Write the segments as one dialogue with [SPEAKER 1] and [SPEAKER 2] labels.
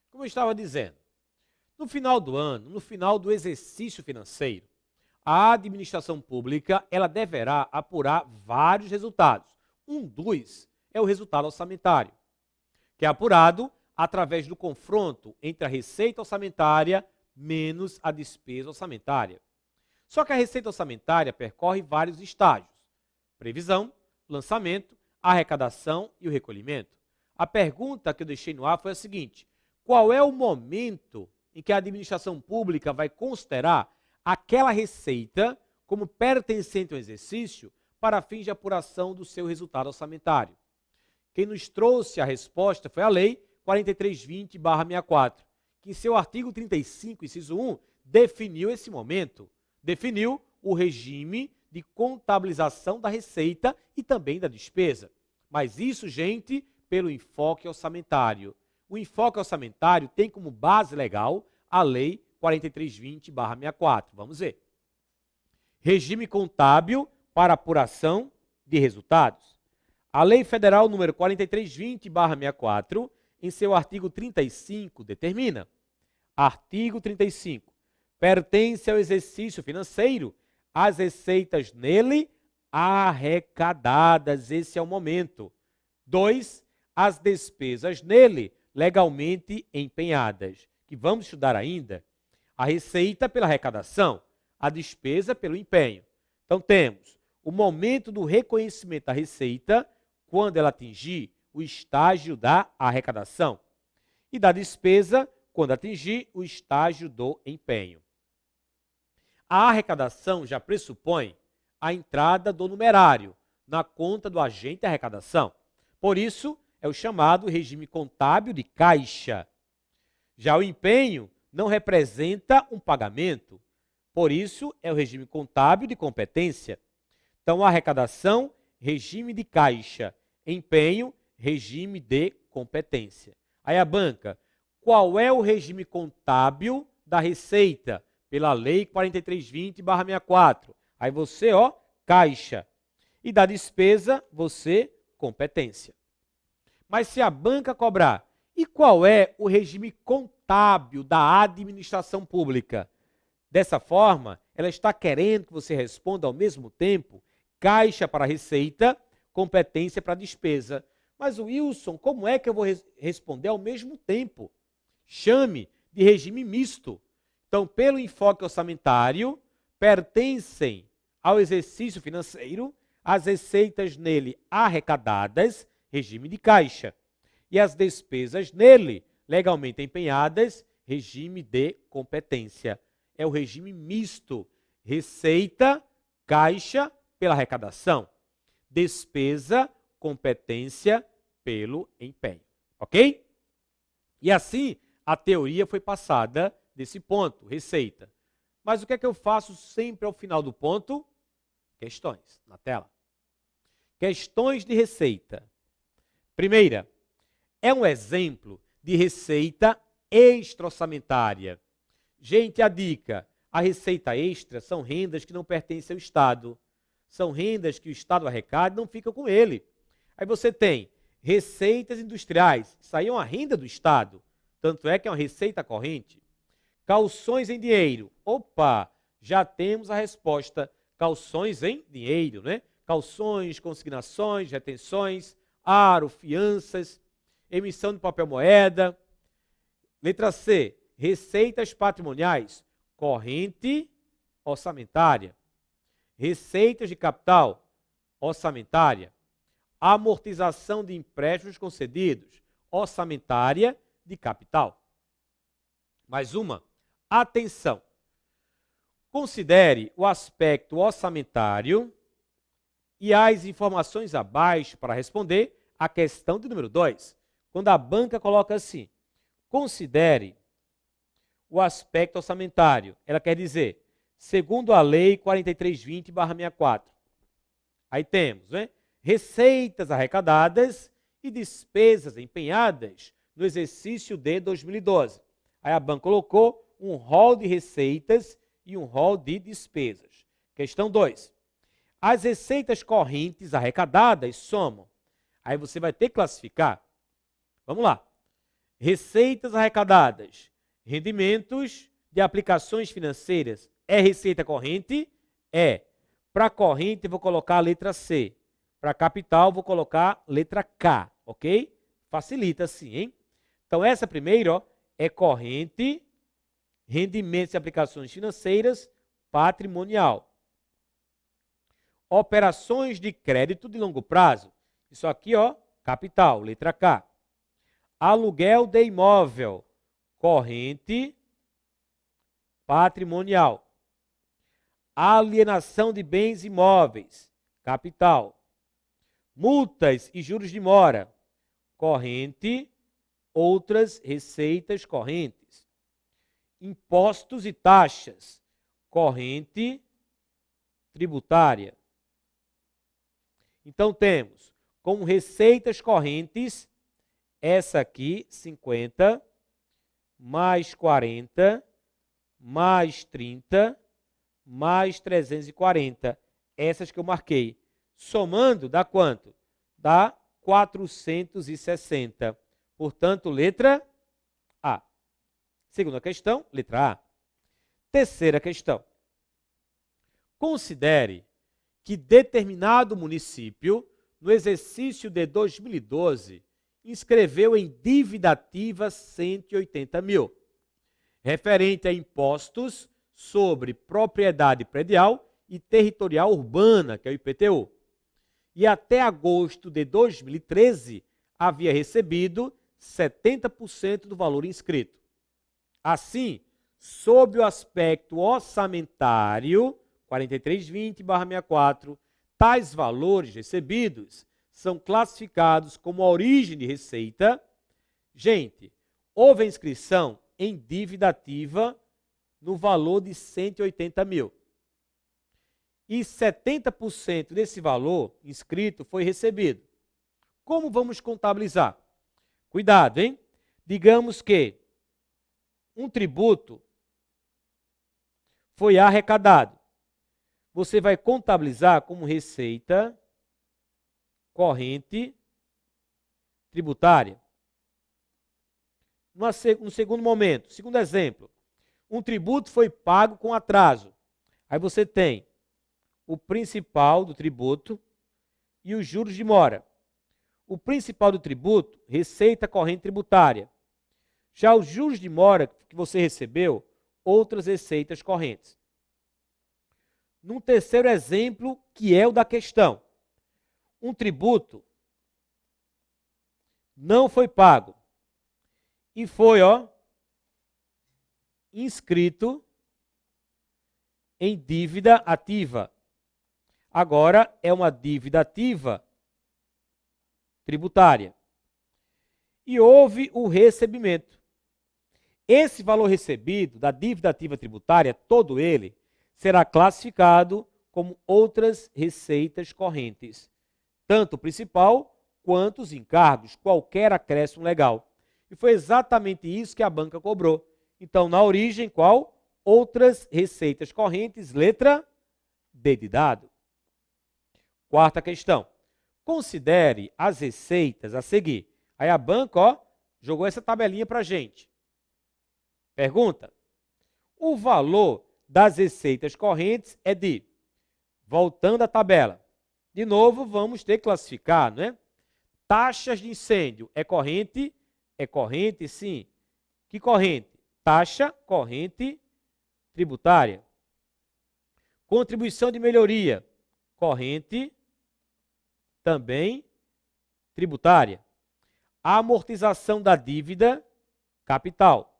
[SPEAKER 1] Como eu estava dizendo, no final do ano, no final do exercício financeiro, a administração pública ela deverá apurar vários resultados. Um dos é o resultado orçamentário, que é apurado através do confronto entre a receita orçamentária menos a despesa orçamentária. Só que a receita orçamentária percorre vários estágios: previsão, lançamento, arrecadação e o recolhimento. A pergunta que eu deixei no ar foi a seguinte: qual é o momento em que a administração pública vai considerar aquela receita como pertencente ao exercício para fins de apuração do seu resultado orçamentário? Quem nos trouxe a resposta foi a Lei 4320/64, que em seu artigo 35, inciso 1, definiu esse momento, definiu o regime de contabilização da receita e também da despesa. Mas isso, gente, pelo enfoque orçamentário. O enfoque orçamentário tem como base legal a Lei 4320/64. Vamos ver. Regime contábil para apuração de resultados. A Lei Federal número 4320/64, em seu artigo 35, determina: artigo 35. Pertence ao exercício financeiro as receitas nele arrecadadas. Esse é o momento. 2. As despesas nele legalmente empenhadas, que vamos estudar ainda. A receita pela arrecadação, a despesa pelo empenho. Então temos o momento do reconhecimento da receita, quando ela atingir o estágio da arrecadação, e da despesa, quando atingir o estágio do empenho. A arrecadação já pressupõe a entrada do numerário na conta do agente de arrecadação. Por isso, é o chamado regime contábil de caixa. Já o empenho não representa um pagamento, por isso é o regime contábil de competência. Então, a arrecadação, regime de caixa; empenho, regime de competência. Aí a banca, qual é o regime contábil da receita? Pela Lei 4320/64. Aí você, caixa. E da despesa, você, competência. Mas se a banca cobrar, e qual é o regime contábil da administração pública? Dessa forma, ela está querendo que você responda ao mesmo tempo caixa para receita, competência para despesa. Mas, Wilson, como é que eu vou responder ao mesmo tempo? Chame de regime misto. Então, pelo enfoque orçamentário, pertencem ao exercício financeiro as receitas nele arrecadadas, regime de caixa, e as despesas nele, legalmente empenhadas, regime de competência. É o regime misto: receita, caixa pela arrecadação, despesa, competência pelo empenho. Ok? E assim, a teoria foi passada desse ponto, receita. Mas o que é que eu faço sempre ao final do ponto? Questões na tela. Questões de receita. Primeira, é um exemplo de receita extra-orçamentária. Gente, a dica: a receita extra são rendas que não pertencem ao Estado. São rendas que o Estado arrecada e não fica com ele. Aí você tem receitas industriais, isso aí é uma renda do Estado, tanto é que é uma receita corrente. Calções em dinheiro. Opa, já temos a resposta: calções em dinheiro, né? Calções, consignações, retenções, aro, fianças, emissão de papel moeda. Letra C, receitas patrimoniais, corrente orçamentária. Receitas de capital, orçamentária. Amortização de empréstimos concedidos, orçamentária de capital. Mais uma, atenção. Considere o aspecto orçamentário e as informações abaixo para responder a questão de número 2. Quando a banca coloca assim: considere o aspecto orçamentário. Ela quer dizer, segundo a Lei 4320/64. Aí temos, né? receitas arrecadadas e despesas empenhadas no exercício de 2012. Aí a banca colocou um rol de receitas e um rol de despesas. Questão 2. As receitas correntes arrecadadas somam. Aí você vai ter que classificar. Vamos lá. Receitas arrecadadas, rendimentos de aplicações financeiras. É receita corrente? É. Para corrente, eu vou colocar a letra C. Para capital, vou colocar a letra K, ok? Facilita assim, hein? Então, essa primeira, ó, é corrente, rendimentos de aplicações financeiras, patrimonial. Operações de crédito de longo prazo. Isso aqui, ó, capital, letra K. Aluguel de imóvel, corrente, patrimonial. Alienação de bens imóveis, capital. Multas e juros de mora, corrente, outras receitas correntes. Impostos e taxas, corrente, tributária. Então temos como receitas correntes essa aqui, 50, mais 40, mais 30, mais 340. Essas que eu marquei. Somando, dá quanto? Dá 460. Portanto, letra A. Segunda questão, letra A. Terceira questão. Considere que determinado município, no exercício de 2012, inscreveu em dívida ativa 180 mil, referente a impostos sobre propriedade predial e territorial urbana, que é o IPTU. E até agosto de 2013 havia recebido 70% do valor inscrito. Assim, sob o aspecto orçamentário, 4320/64, tais valores recebidos são classificados como a origem de receita. Gente, houve a inscrição em dívida ativa no valor de 180 mil. E 70% desse valor inscrito foi recebido. Como vamos contabilizar? Cuidado, hein? Digamos que um tributo foi arrecadado. Você vai contabilizar como receita corrente tributária. No segundo momento, segundo exemplo, um tributo foi pago com atraso. Aí você tem o principal do tributo e os juros de mora. O principal do tributo, receita corrente tributária. Já os juros de mora que você recebeu, outras receitas correntes. Num terceiro exemplo, que é o da questão. Um tributo não foi pago e foi, ó, inscrito em dívida ativa. Agora é uma dívida ativa tributária. E houve o recebimento. Esse valor recebido da dívida ativa tributária, todo ele, será classificado como outras receitas correntes, tanto o principal quanto os encargos, qualquer acréscimo legal. E foi exatamente isso que a banca cobrou. Então, na origem, qual? Outras receitas correntes, letra D de dado. Quarta questão. Considere as receitas a seguir. Aí a banca, ó, jogou essa tabelinha para a gente. Pergunta. O valor das receitas correntes é de, voltando à tabela, de novo vamos ter que classificar, não é? Taxas de incêndio, é corrente? É corrente, sim. Que corrente? Taxa corrente tributária. Contribuição de melhoria, corrente também tributária. Amortização da dívida, capital.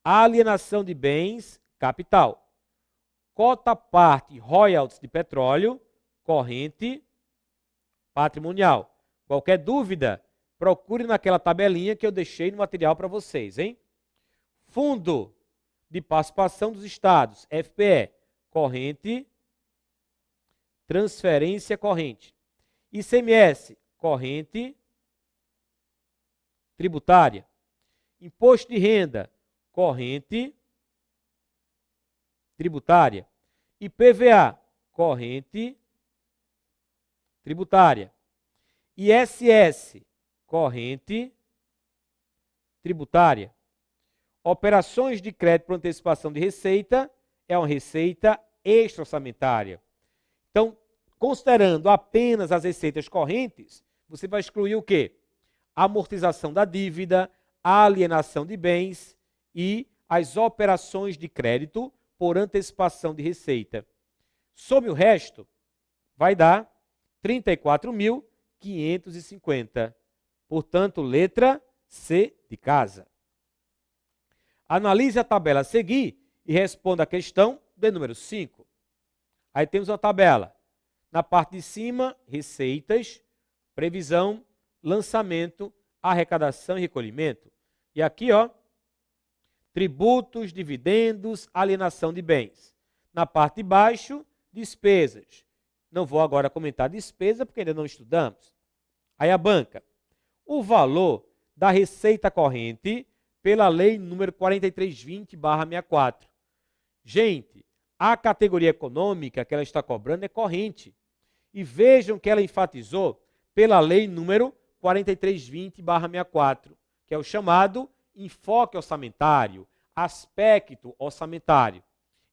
[SPEAKER 1] Alienação de bens, capital. Cota parte royalties de petróleo, corrente patrimonial. Qualquer dúvida, procure naquela tabelinha que eu deixei no material para vocês, hein? Fundo de participação dos estados, FPE, corrente, transferência corrente. ICMS, corrente tributária. Imposto de renda, corrente tributária. IPVA, corrente tributária. ISS, corrente tributária. Operações de crédito por antecipação de receita é uma receita extra-orçamentária. Então, considerando apenas as receitas correntes, você vai excluir o quê? Amortização da dívida, alienação de bens e as operações de crédito por antecipação de receita. Sobre o resto, vai dar 34.550. Portanto, letra C de casa. Analise a tabela a seguir e responda a questão de número 5. Aí temos uma tabela. Na parte de cima, receitas, previsão, lançamento, arrecadação e recolhimento. E aqui, ó, tributos, dividendos, alienação de bens. Na parte de baixo, despesas. Não vou agora comentar despesa, porque ainda não estudamos. Aí a banca. O valor da receita corrente pela lei número 4320/64. Gente, a categoria econômica que ela está cobrando é corrente. E vejam que ela enfatizou pela lei número 4320/64, que é o chamado enfoque orçamentário, aspecto orçamentário.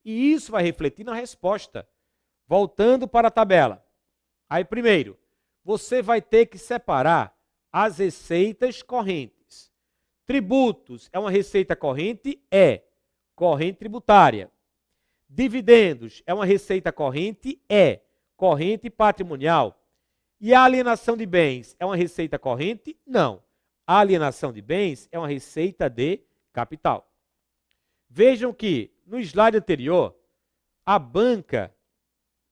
[SPEAKER 1] E isso vai refletir na resposta. Voltando para a tabela. Aí, primeiro, você vai ter que separar as receitas correntes. Tributos é uma receita corrente? É. Corrente tributária. Dividendos é uma receita corrente? É. Corrente patrimonial. E a alienação de bens é uma receita corrente? Não. A alienação de bens é uma receita de capital. Vejam que, no slide anterior, a banca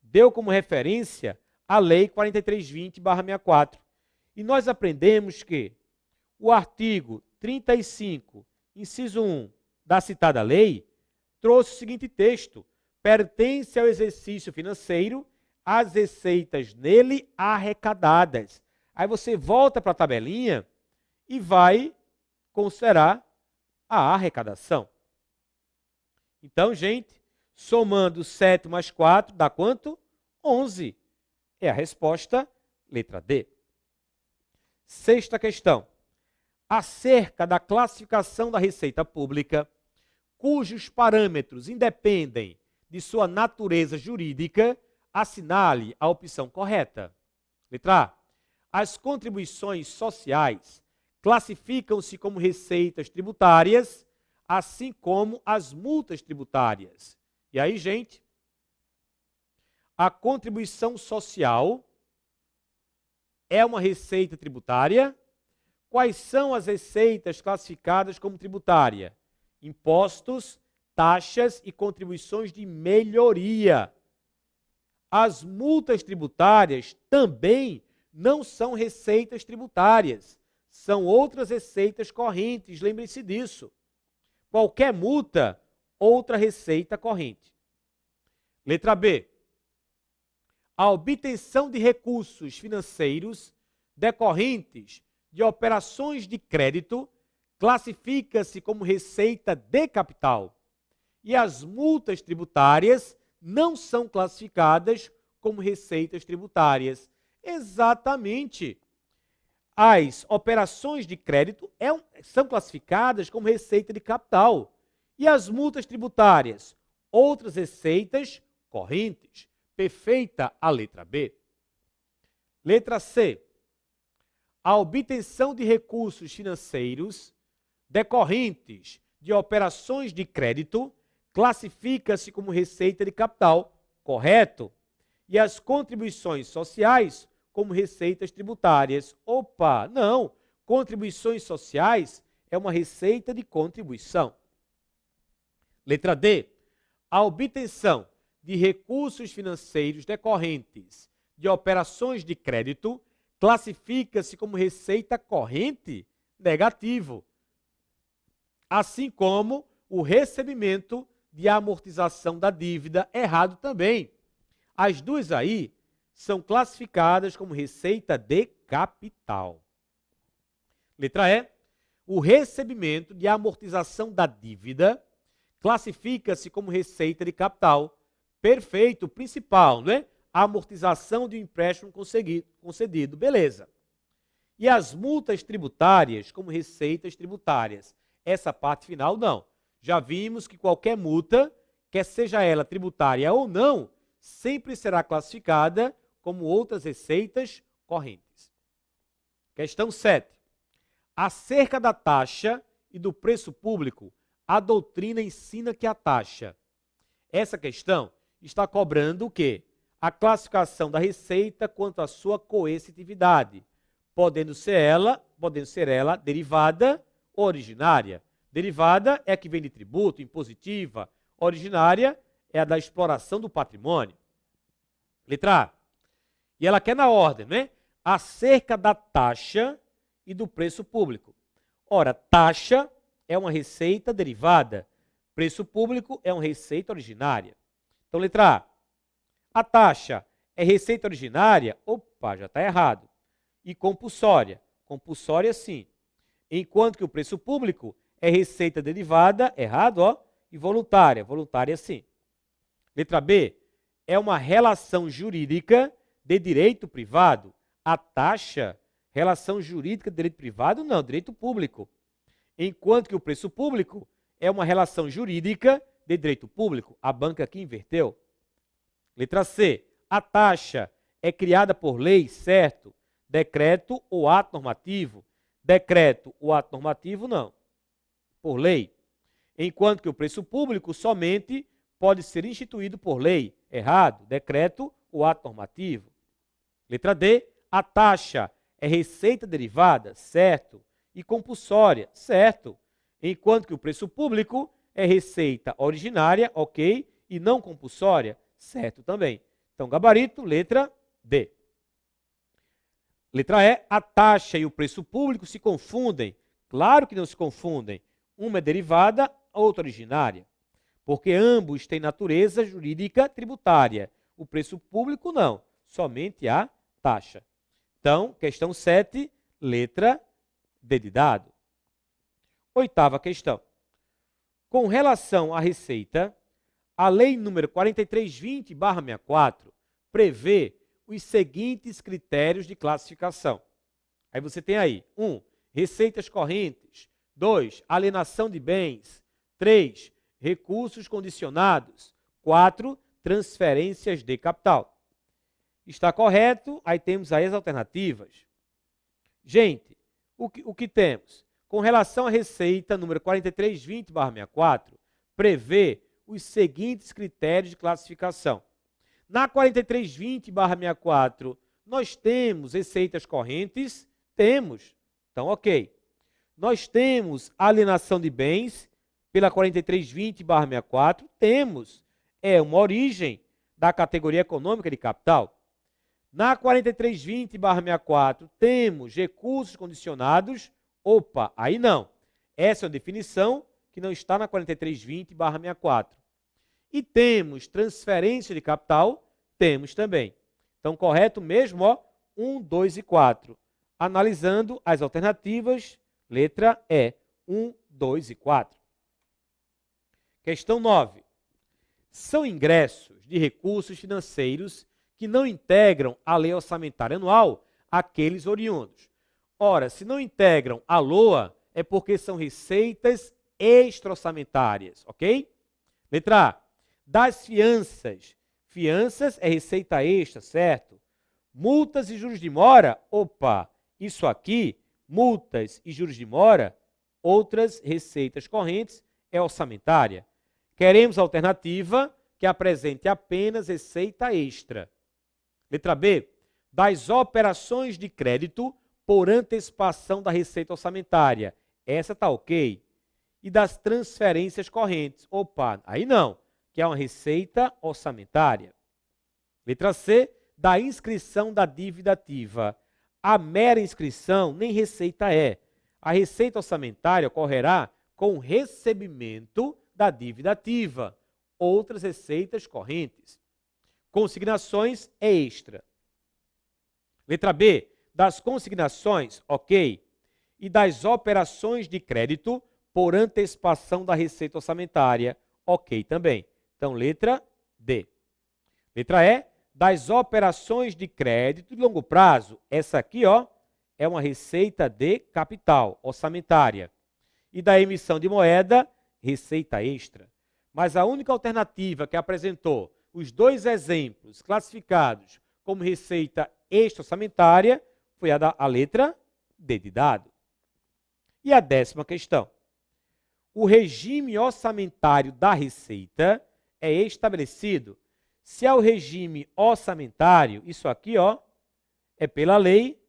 [SPEAKER 1] deu como referência a lei 4320/64. E nós aprendemos que o artigo 35, inciso 1 da citada lei, trouxe o seguinte texto: pertence ao exercício financeiro as receitas nele arrecadadas. Aí você volta para a tabelinha e vai considerar a arrecadação. Então, gente, somando 7 mais 4, dá quanto? 11. É a resposta, letra D. Sexta questão. Acerca da classificação da receita pública, cujos parâmetros independem de sua natureza jurídica, assinale a opção correta. Letra A. As contribuições sociais classificam-se como receitas tributárias, assim como as multas tributárias. E aí, gente, a contribuição social é uma receita tributária? Quais são as receitas classificadas como tributária? Impostos, taxas e contribuições de melhoria. As multas tributárias também não são receitas tributárias, são outras receitas correntes, lembre-se disso. Qualquer multa, outra receita corrente. Letra B. A obtenção de recursos financeiros decorrentes de operações de crédito classifica-se como receita de capital. E as multas tributárias não são classificadas como receitas tributárias. Exatamente. As operações de crédito são classificadas como receita de capital. E as multas tributárias, outras receitas correntes. Perfeita a letra B. Letra C. A obtenção de recursos financeiros decorrentes de operações de crédito classifica-se como receita de capital, correto? E as contribuições sociais como receitas tributárias. Opa, não. Contribuições sociais é uma receita de contribuição. Letra D. A obtenção de recursos financeiros decorrentes de operações de crédito classifica-se como receita corrente? Negativo. Assim como o recebimento de amortização da dívida, errado também. As duas aí são classificadas como receita de capital. Letra E. O recebimento de amortização da dívida classifica-se como receita de capital. Perfeito, principal, não é? A amortização de um empréstimo concedido. Beleza. E as multas tributárias como receitas tributárias. Essa parte final, não. Já vimos que qualquer multa, quer seja ela tributária ou não, sempre será classificada como outras receitas correntes. Questão 7. Acerca da taxa e do preço público, a doutrina ensina que a taxa. Essa questão está cobrando o quê? A classificação da receita quanto à sua coercitividade, podendo ser ela derivada ou originária. Derivada é a que vem de tributo, impositiva. Originária é a da exploração do patrimônio. Letra A. E ela quer na ordem, né? Acerca da taxa e do preço público. Ora, taxa é uma receita derivada. Preço público é uma receita originária. Então, letra A. A taxa é receita originária? Opa, já está errado. E compulsória? Compulsória, sim. Enquanto que o preço público é receita derivada, errado, ó, e voluntária. Voluntária, sim. Letra B. É uma relação jurídica de direito privado. A taxa, relação jurídica de direito privado, não, direito público. Enquanto que o preço público é uma relação jurídica de direito público. A banca aqui inverteu. Letra C. A taxa é criada por lei, certo? Decreto ou ato normativo? Decreto ou ato normativo, não. Por lei. Enquanto que o preço público somente pode ser instituído por lei. Errado. Decreto ou ato normativo. Letra D. A taxa é receita derivada? Certo. E compulsória? Certo. Enquanto que o preço público é receita originária, ok, e não compulsória? Certo também. Então, gabarito, letra D. Letra E. A taxa e o preço público se confundem? Claro que não se confundem. Uma é derivada, a outra originária. Porque ambos têm natureza jurídica tributária. O preço público não, somente a taxa. Então, questão 7, letra D de dado. Oitava questão. Com relação à receita, a lei número 4320/64 prevê os seguintes critérios de classificação. Aí você tem aí, 1, receitas correntes, 2, alienação de bens, 3, recursos condicionados, 4, transferências de capital. Está correto? Aí temos aí as alternativas. Gente, o que temos? Com relação à receita número 4320/64, prevê os seguintes critérios de classificação. Na 4320/64, nós temos receitas correntes? Temos. Então, ok. Nós temos alienação de bens pela 4320/64? Temos. É uma origem da categoria econômica de capital. Na 4320/64, temos recursos condicionados? Opa, aí não. Essa é uma definição que não está na 4320/64. E temos transferência de capital? Temos também. Então, correto mesmo, ó, 1, 2 e 4. Analisando as alternativas, letra E, 1, 2 e 4. Questão 9. São ingressos de recursos financeiros que não integram a lei orçamentária anual aqueles oriundos. Ora, se não integram a LOA, é porque são receitas extra-orçamentárias, ok? Letra A. Das fianças. Fianças é receita extra, certo? Multas e juros de mora. Opa, isso aqui, multas e juros de mora, outras receitas correntes, é orçamentária. Queremos a alternativa que apresente apenas receita extra. Letra B. Das operações de crédito por antecipação da receita orçamentária. Essa está ok. E das transferências correntes. Opa, aí não, que é uma receita orçamentária. Letra C. Da inscrição da dívida ativa. A mera inscrição nem receita é. A receita orçamentária ocorrerá com o recebimento da dívida ativa. Outras receitas correntes. Consignações é extra. Letra B, das consignações, ok. E das operações de crédito por antecipação da receita orçamentária, ok também. Então, letra D. Letra E, das operações de crédito de longo prazo, essa aqui, ó, é uma receita de capital orçamentária. E da emissão de moeda, receita extra. Mas a única alternativa que apresentou os dois exemplos classificados como receita extra orçamentária foi a letra D de dado. E a 10ª questão. O regime orçamentário da receita é estabelecido se é o regime orçamentário, isso aqui, ó, é pela lei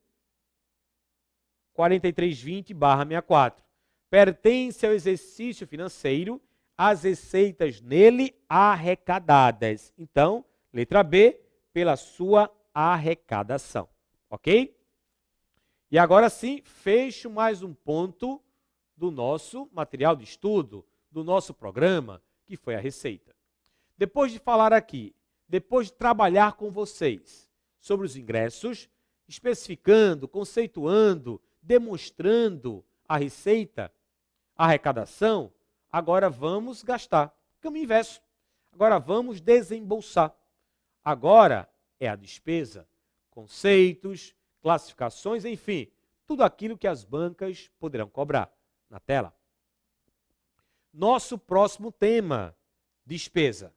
[SPEAKER 1] 4320/64. Pertence ao exercício financeiro as receitas nele arrecadadas. Então, letra B, pela sua arrecadação. Ok? E agora sim, fecho mais um ponto do nosso material de estudo, do nosso programa, que foi a receita. Depois de falar aqui, depois de trabalhar com vocês sobre os ingressos, especificando, conceituando, demonstrando a receita, a arrecadação, agora vamos gastar. Caminho inverso. Agora vamos desembolsar. Agora é a despesa, conceitos, classificações, enfim, tudo aquilo que as bancas poderão cobrar. Na tela. Nosso próximo tema, despesa.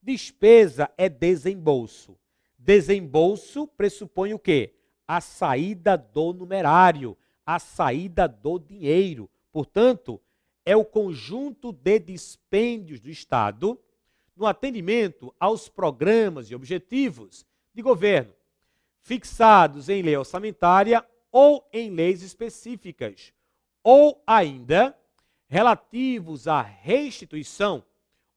[SPEAKER 1] Despesa é desembolso. Desembolso pressupõe o quê? A saída do numerário, a saída do dinheiro. Portanto, é o conjunto de dispêndios do Estado no atendimento aos programas e objetivos de governo, fixados em lei orçamentária ou em leis específicas, ou ainda relativos à restituição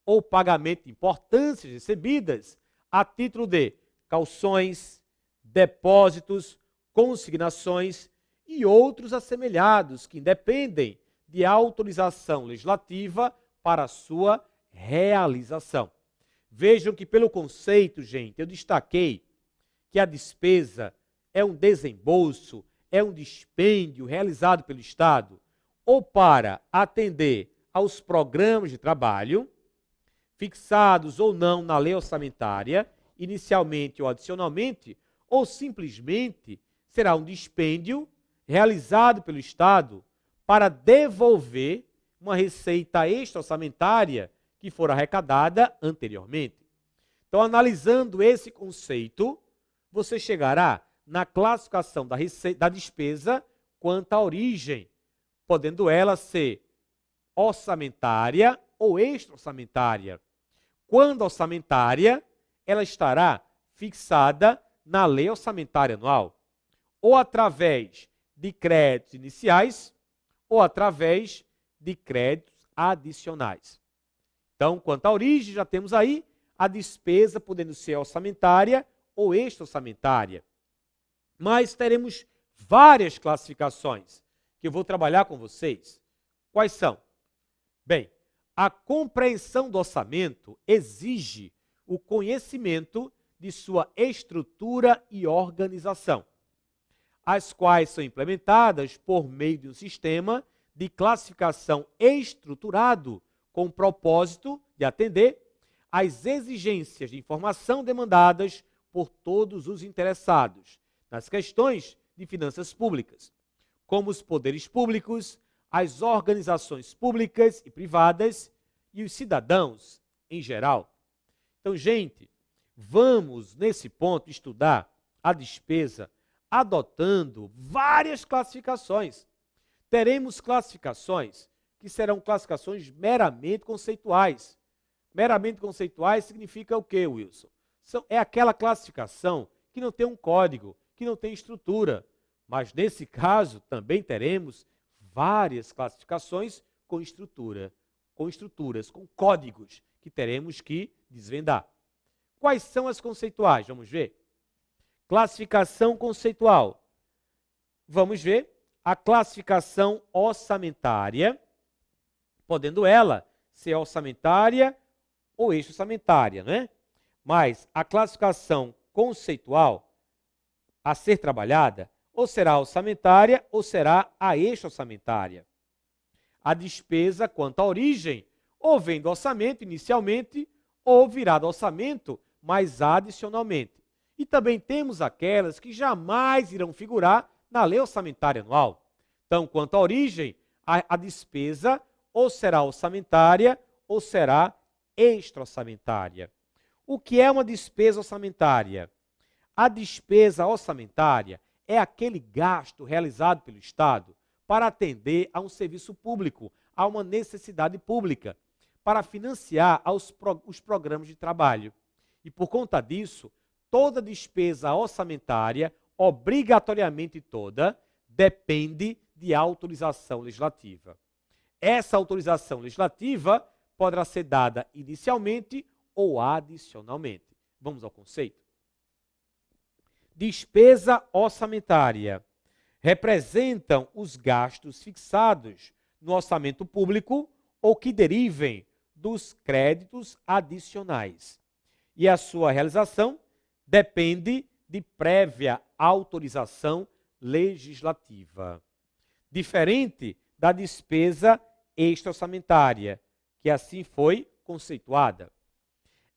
[SPEAKER 1] ou pagamento de importâncias recebidas a título de calções, depósitos, consignações e outros assemelhados que independem de autorização legislativa para a sua realização. Vejam que pelo conceito, gente, eu destaquei que a despesa é um desembolso, é um dispêndio realizado pelo Estado ou para atender aos programas de trabalho, fixados ou não na lei orçamentária, inicialmente ou adicionalmente, ou simplesmente será um dispêndio realizado pelo Estado para devolver uma receita extra-orçamentária que for arrecadada anteriormente. Então, analisando esse conceito, você chegará na classificação da despesa quanto à origem, podendo ela ser orçamentária ou extra-orçamentária. Quando orçamentária, ela estará fixada na lei orçamentária anual, ou através de créditos iniciais, ou através de créditos adicionais. Então, quanto à origem, já temos aí a despesa podendo ser orçamentária ou extra-orçamentária. Mas teremos várias classificações que eu vou trabalhar com vocês. Quais são? Bem, a compreensão do orçamento exige o conhecimento de sua estrutura e organização, as quais são implementadas por meio de um sistema de classificação estruturado com o propósito de atender às exigências de informação demandadas por todos os interessados nas questões de finanças públicas, como os poderes públicos, as organizações públicas e privadas e os cidadãos em geral. Então, gente, vamos, nesse ponto, estudar a despesa adotando várias classificações. Teremos classificações que serão classificações meramente conceituais. Meramente conceituais significa o quê, Wilson? É aquela classificação que não tem um código, que não tem estrutura. Mas, nesse caso, também teremos várias classificações com estrutura, com estruturas, com códigos que teremos que desvendar. Quais são as conceituais? Vamos ver. Classificação conceitual. Vamos ver a classificação orçamentária, podendo ela ser orçamentária ou extra-orçamentária, né? Mas a classificação conceitual a ser trabalhada ou será orçamentária ou será a extra-orçamentária. A despesa quanto à origem, ou vem do orçamento inicialmente, ou virá do orçamento, mas adicionalmente. E também temos aquelas que jamais irão figurar na lei orçamentária anual. Então, quanto à origem, a despesa ou será orçamentária ou será extra-orçamentária. O que é uma despesa orçamentária? A despesa orçamentária é aquele gasto realizado pelo Estado para atender a um serviço público, a uma necessidade pública, para financiar os programas de trabalho. E por conta disso, toda despesa orçamentária, obrigatoriamente toda, depende de autorização legislativa. Essa autorização legislativa poderá ser dada inicialmente ou adicionalmente. Vamos ao conceito? Despesa orçamentária representam os gastos fixados no orçamento público ou que derivem dos créditos adicionais. E a sua realização depende de prévia autorização legislativa. Diferente da despesa extra-orçamentária, que assim foi conceituada.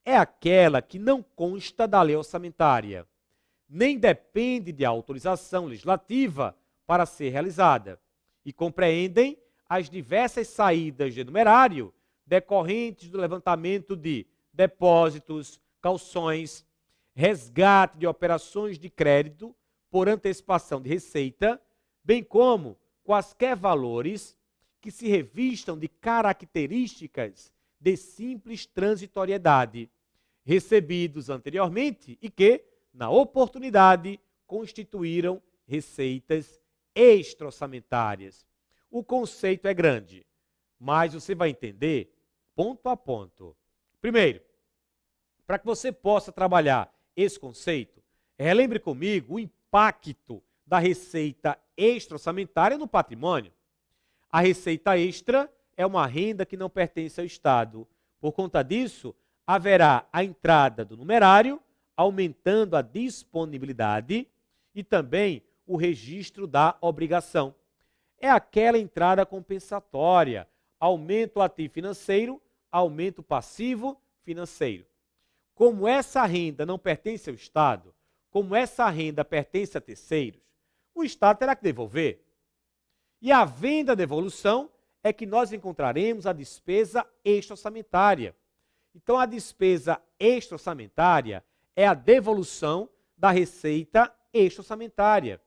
[SPEAKER 1] É aquela que não consta da lei orçamentária, nem depende de autorização legislativa para ser realizada, e compreendem as diversas saídas de numerário decorrentes do levantamento de depósitos, calções, resgate de operações de crédito por antecipação de receita, bem como quaisquer valores que se revistam de características de simples transitoriedade, recebidos anteriormente e que, na oportunidade, constituíram receitas extra-orçamentárias. O conceito é grande, mas você vai entender ponto a ponto. Primeiro, para que você possa trabalhar esse conceito, relembre comigo o impacto da receita extra-orçamentária no patrimônio. A receita extra é uma renda que não pertence ao Estado. Por conta disso, haverá a entrada do numerário, aumentando a disponibilidade e também o registro da obrigação. É aquela entrada compensatória, aumento ativo financeiro, aumento passivo financeiro. Como essa renda não pertence ao Estado, como essa renda pertence a terceiros, o Estado terá que devolver. E havendo a devolução, é que nós encontraremos a despesa extra-orçamentária. Então, a despesa extra-orçamentária é a devolução da receita extra-orçamentária.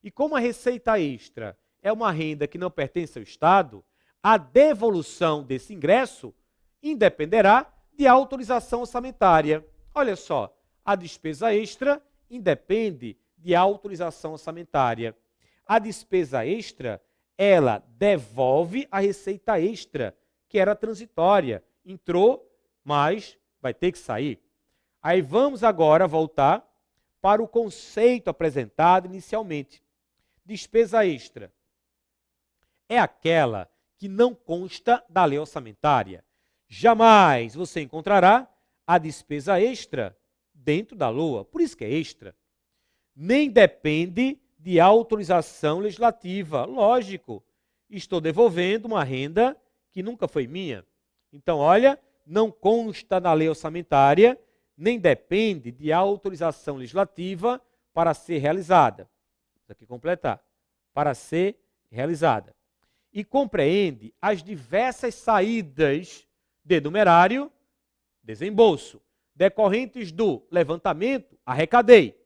[SPEAKER 1] E como a receita extra é uma renda que não pertence ao Estado, a devolução desse ingresso independerá de autorização orçamentária. Olha só, a despesa extra independe de autorização orçamentária. A despesa extra, ela devolve a receita extra, que era transitória. Entrou, mas vai ter que sair. Aí vamos agora voltar para o conceito apresentado inicialmente. Despesa extra é aquela que não consta da lei orçamentária. Jamais você encontrará a despesa extra dentro da LOA, por isso que é extra. Nem depende de autorização legislativa. Lógico, estou devolvendo uma renda que nunca foi minha. Então, olha, não consta na lei orçamentária, nem depende de autorização legislativa para ser realizada. Vamos aqui completar. Para ser realizada. E compreende as diversas saídas de numerário, desembolso, decorrentes do levantamento, arrecadei,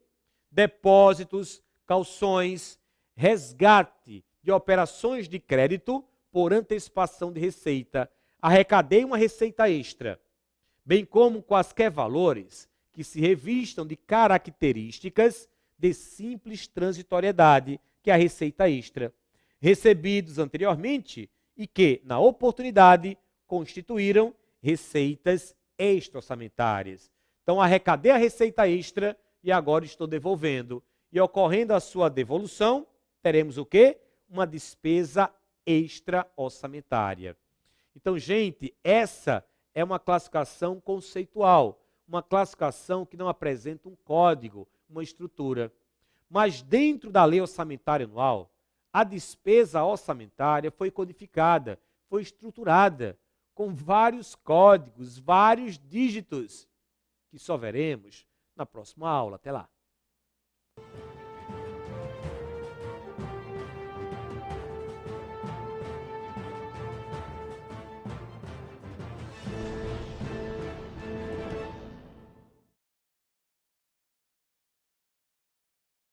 [SPEAKER 1] depósitos, calções, resgate de operações de crédito por antecipação de receita, arrecadei uma receita extra, bem como quaisquer valores que se revistam de características de simples transitoriedade, que é a receita extra, recebidos anteriormente e que, na oportunidade, constituíram receitas extra-orçamentárias. Então, arrecadei a receita extra e agora estou devolvendo. E ocorrendo a sua devolução, teremos o quê? Uma despesa extra-orçamentária. Então, gente, essa é uma classificação conceitual, uma classificação que não apresenta um código, uma estrutura. Mas dentro da lei orçamentária anual, a despesa orçamentária foi codificada, foi estruturada, com vários códigos, vários dígitos, que só veremos na próxima aula. Até lá.